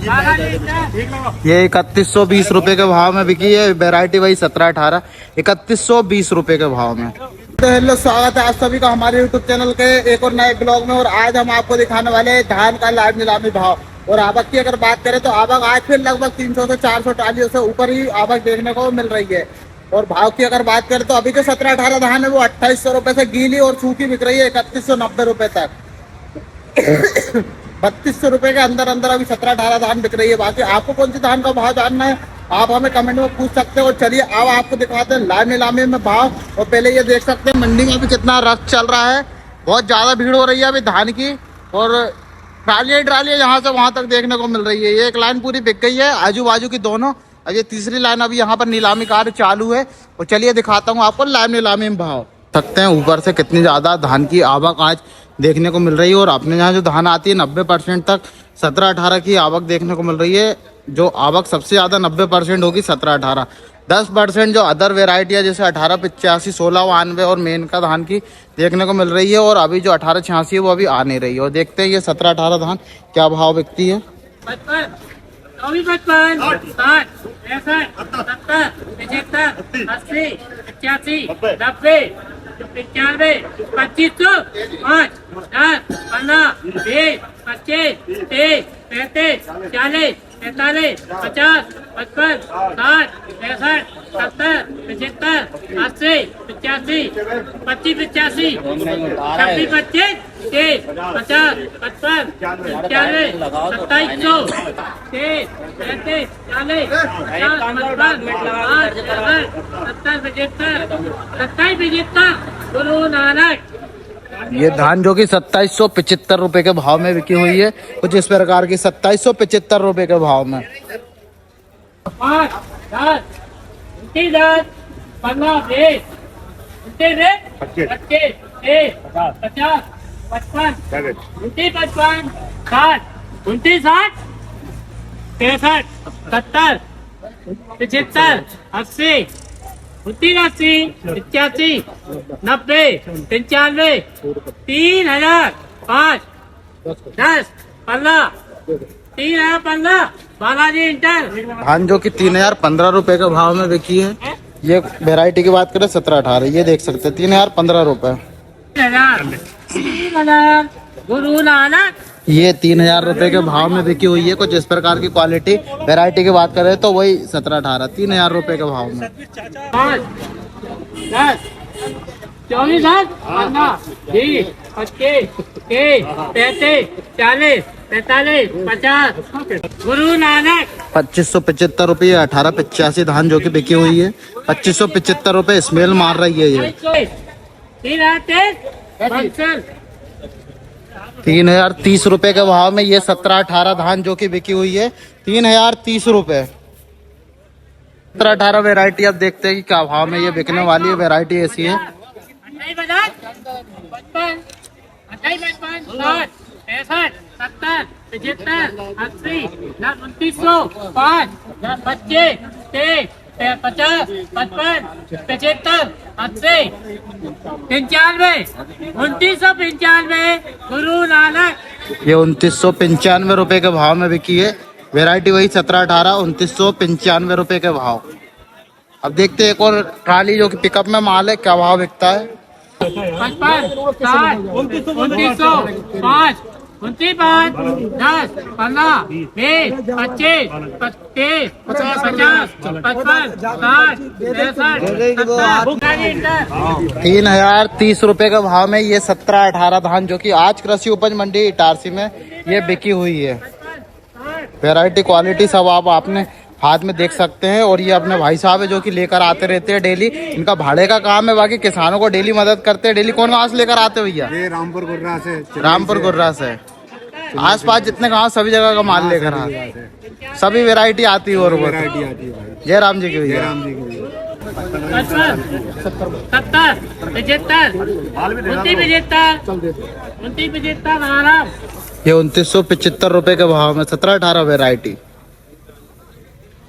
ये 3120 रुपए के भाव में बिकी है। वैरायटी वही 17-18, 3120 रुपए के भाव में। तो हेलो, स्वागत है आप सभी का हमारे यूट्यूब चैनल के एक और नए ब्लॉग में। और आज हम आपको दिखाने वाले हैं धान का लाइव नीलामी भाव। और आवक की अगर बात करें तो आवक आज फिर लगभग 300 से 400 ट्रालियों से ऊपर ही आवक देखने को मिल रही है। और भाव की अगर बात करें तो अभी जो 17-18 धान है वो 2800 रुपए से गीली और सूखी बिक रही है 3190 रुपए तक। 3200 रुपए के अंदर अभी 17-18 धान बिक रही है। बाकी आपको कौन सी धान का भाव जानना है आप हमें कमेंट में पूछ सकते हो। चलिए अब आपको दिखाते हैं लाइव नीलामी में भाव। और पहले ये देख सकते हैं मंडी में भी कितना रश चल रहा है। बहुत ज्यादा भीड़ हो रही है अभी धान की। और ट्रालियाँ यहाँ से वहां तक देखने को मिल रही है। ये एक लाइन पूरी बिक गई है आजू बाजू की दोनों। अब ये तीसरी लाइन अभी यहाँ पर नीलामी कार्य चालू है। और चलिए दिखाता हूँ आपको लाइव नीलामी में भाव। सकते हैं ऊपर से कितनी ज्यादा धान की आवक आज देखने को मिल रही है। और अपने यहाँ जो धान आती है 90% तक 17-18 की आवक देखने को मिल रही है। जो आवक सबसे ज्यादा 90% होगी 17-18। 10% जो अदर वेराइटी है जैसे 1885, 1692 और मेन का धान की देखने को मिल रही है। और अभी जो 1886 है वो अभी आ नहीं रही है। और देखते हैं ये 17-18 धान क्या भाव बिकती है। 55, 60, 65, 70, 75, 80, 85, 90, 95, 2500, 5, 10, 15, 20, 25, 30, 35, 40, 45, 50, 55, 60, 65, 70, 75, 80, 85, 25, 85, 26, 25, 30, 50, 55, 95, 2700, 30, 35, 40, 50, 70, 75, गुरु नानक। ये धान जो कि 2775 रुपए के भाव में बिकी हुई है। कुछ इस प्रकार की 2775 रुपए के भाव में। 5, 10, 20, 15, 20, 25, 50, 55, 60, 59, 60, 65, 70, 80, 89, 85, 90, 95, 3000, 5, 10, 15, 3015 बालाजी इंटर। धान जो कि 3015 रुपए के भाव में बिकी है। ये वेराइटी की बात करें 17-18, ये देख सकते हैं 3015 रुपए। 3000 गुरु नानक। ये 3000 रुपए के भाव में बिकी हुई है। कुछ इस प्रकार की क्वालिटी वेराइटी की बात करें तो वही 17-18 3000 रुपए के भाव में। 5, 10, 24, 15, 20, 25, 30, 35, 40, 45, 50 गुरु नानक। 2575 रुपये 1885 धान जो कि बिकी हुई है। 2575 रुपये स्मेल मार रही है। ये 3030 रुपए के भाव में ये 17-18 धान जो कि बिकी हुई है 3030 रुपए। 17-18 वेराइटी अब देखते हैं कि क्या भाव में ये बिकने वाली है। वेराइटी ऐसी है। 55, 55, 60, 65, 70, 75, 80, 2900, 5, 25, 30, 50, 55, 75, 80, 95, 2995 गुरु नानक। ये 2995 रुपए के भाव में बिकी है। वेराइटी वही 17-18 2995 रुपए के भाव। अब देखते हैं एक और ट्राली जो कि पिकअप में माल है क्या भाव बिकता है। 55, 60, 2900, 5, 29, 10, 15, 20, 25, 30, 50, 55, 60, 65, 3030 रुपए के भाव में ये 17-18 धान जो कि आज कृषि उपज मंडी इटारसी में ये बिकी हुई है। वैरायटी क्वालिटी सब आपने हाथ में देख सकते हैं। और ये अपने भाई साहब है जो कि लेकर आते रहते हैं डेली। इनका भाड़े का काम है। बाकी किसानों को डेली मदद करते हैं। डेली कौन गाँव से लेकर आते भैया? रामपुर गुर्रा से। रामपुर गुर्रा से आसपास जितने गाँव सभी जगह का माल लेकर आते। सभी वेराइटी आती है। और वैरायटी आती है। जय राम जी की भैया। 70, 75, 2975 आराम। ये 2975 रुपए के भाव में 17-18 वेराइटी।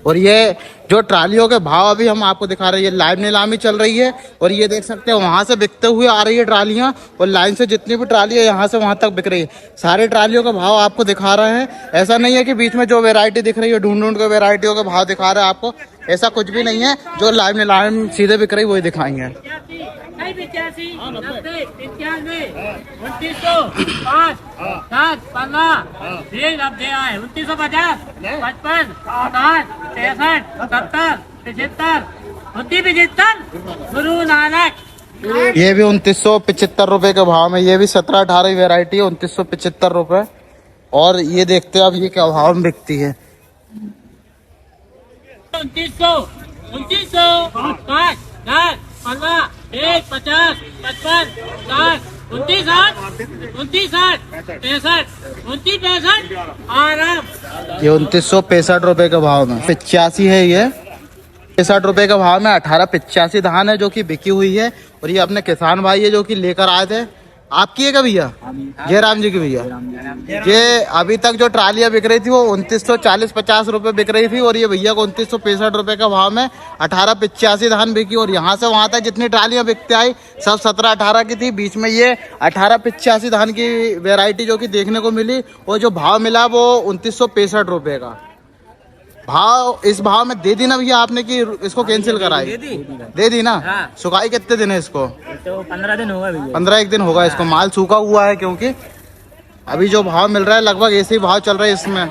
और ये जो ट्रालियों के भाव अभी हम आपको दिखा रहे हैं, ये लाइव नीलामी चल रही है। और ये देख सकते हैं वहाँ से बिकते हुए आ रही है ट्रालियाँ, और लाइन से जितनी भी ट्राली है यहाँ से वहाँ तक बिक रही है। सारी ट्रालियों का भाव आपको दिखा रहे हैं। ऐसा नहीं है कि बीच में जो वैरायटी दिख रही है ढूंढ के वैरायटियों के भाव दिखा रहे हैं आपको, ऐसा कुछ भी नहीं है। जो लाइव नीलामी सीधे बिक रही वही दिखाएंगे। 85, 90, 95, 2900, 5, 7, 15, 20 अब दे आए 2950, 55, 60, 63, 70, 75, 75 गुरु नानक। ये भी 2975 रुपए के भाव में, ये भी 17-18 वैरायटी है, 2975 रुपए। और ये देखते हैं अब ये क्या भाव में बिकती है। 2900, 5, 10, 15, 1, 50, 55, 60, 29, 60, 63, 65 आराम। ये 2965 रुपए के भाव में 85 है। ये 65 रुपए के भाव में 1885 धान है जो कि बिकी हुई है। और ये अपने किसान भाई है जो कि लेकर आए थे। आपकी है क्या भैया? जयराम जी की भैया। ये अभी तक जो ट्रालियां बिक रही थी वो 2940-50 रुपए बिक रही थी, और ये भैया को 2965 रुपए का भाव में 1885 धान बिकी। और यहाँ से वहां तक जितनी ट्रालियां बिकते आई सब 17-18 की थी। बीच में ये 1885 धान की वेराइटी जो कि देखने को मिली, और जो भाव मिला वो 2965 रुपए का भाव। इस भाव में दे दी ना भैया आपने कि इसको कैंसिल कराई? दे दी ना। हाँ। सुखाई कितने दिन है इसको? तो 15 दिन होगा भैया। 15 दिन होगा इसको। माल सूखा हुआ है क्योंकि अभी जो भाव मिल रहा है लगभग ऐसे ही भाव चल रहा है इसमें।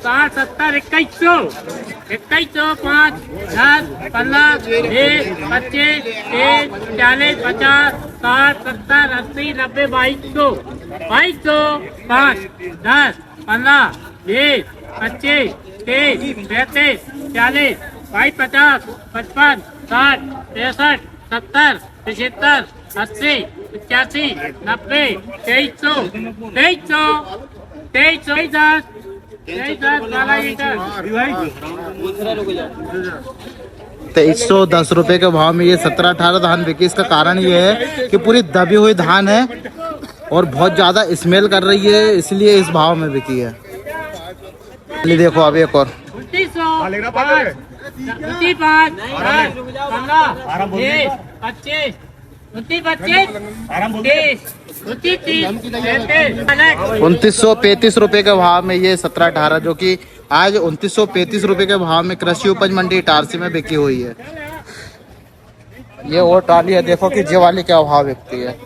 60, 70, 2100, 5, 10, 15, 20, 25, 30, 40, 50, 60, 70, 80, 90, 2200, 5, 10, 15, 20, 25, 30, 35, 40, 50, 55, 60, 63, 70, 75, 80, 85, 90, 2300, 2310 रुपए के भाव में ये 17-18 धान बिकी। इसका कारण ये है कि पूरी दबी हुई धान है और बहुत ज्यादा स्मेल कर रही है, इसलिए इस भाव में बिकी है। चलिए देखो अब एक और 2935 रुपए के भाव में ये 17-18 जो कि आज 2935 रुपए के भाव में कृषि उपज मंडी इटारसी में बिकी हुई है। ये और ट्राली है, देखो कि ये वाली क्या भाव बिकती है,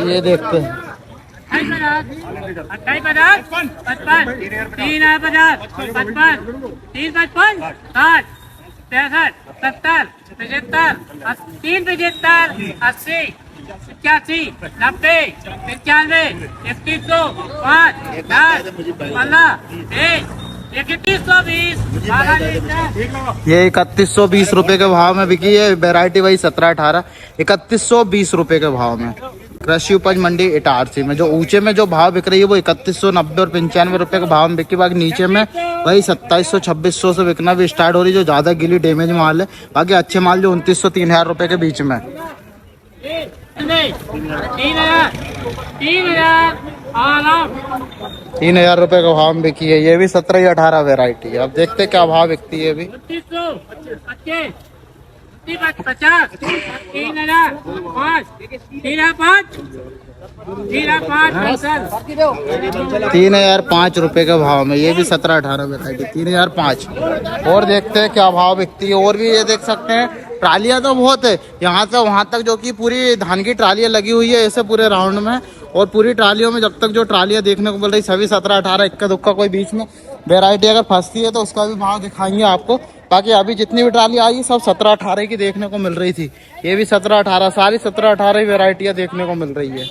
ये देखते हैं। 58, 55, 350, 55, 355, 60, 63, 70, 75, 375, 80, 85, 90, 95, 3100, 5, 10, 15, 3120। ये 3120 रुपए के भाव में बिकी है। वैरायटी वही 17-18, 3120 रुपए के भाव में कृषि उपज मंडी इटारसी में। जो ऊंचे में जो भाव बिक रही है वो 3190 और 95 रुपए के भाव में बिकी। बाकी नीचे में वही 2700-2600 से बिकना भी स्टार्ट हो रही, जो ज्यादा गिली डैमेज माल है। बाकी अच्छे माल जो 2900-3000 रुपए के बीच में। 3000 रुपए का भाव में बिकी है। ये भी 17-18 वैरायटी है। अब देखते क्या भाव बिकती है अभी। 50, 3005 रुपए के भाव में। ये भी 17-18 वैरायटी 3005। और देखते हैं क्या भाव बिकती है। और भी ये देख सकते हैं ट्रालियां तो बहुत है, यहाँ से वहां तक जो कि पूरी धान की ट्रालियां लगी हुई है ऐसे पूरे राउंड में। और पूरी ट्रालियों में जब तक जो ट्रालियां देखने को मिल रही सभी 17-18, इक्का दुक्का कोई बीच में वैरायटी अगर फंसती है तो उसका भी भाव दिखाएंगे आपको। बाकी अभी जितनी भी ट्राली आई सब 17-18 की देखने को मिल रही थी। ये भी 17-18, सारी 17-18 वैरायटियां देखने को मिल रही है।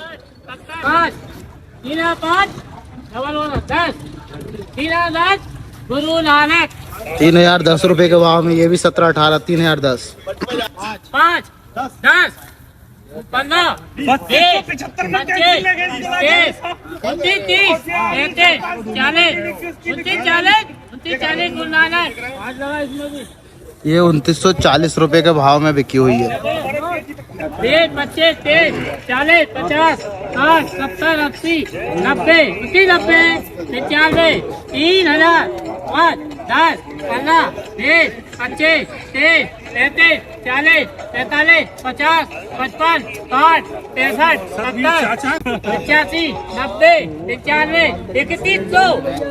3010 रुपए के भाव में। ये भी 17-18, 3010। 5, 10, 15, 20, 25, 30, 39, 40 गुरु नानक। ये 2940 रुपए के भाव में बिकी हुई है। 20, 25, 30, 40, 50, 60, 70, 80, 90, 90, 95, 3000, 5 10 15 20 25 30 35 40 45 50 55 60 65 70 85 90 95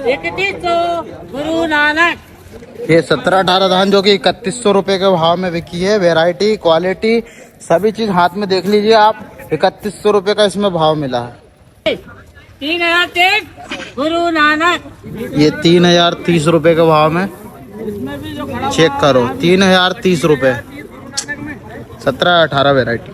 3100 गुरु नानक। ये 17-18 धान जो कि 3100 रुपए के भाव में बिकी है। वैरायटी, क्वालिटी, सभी चीज हाथ में देख लीजिए आप। 3100 रुपए का इसमें भाव मिला है। 3030 गुरु नानक। ये 3030 रुपए के भाव में चेक करो। 3030 रुपए 17-18 वैरायटी।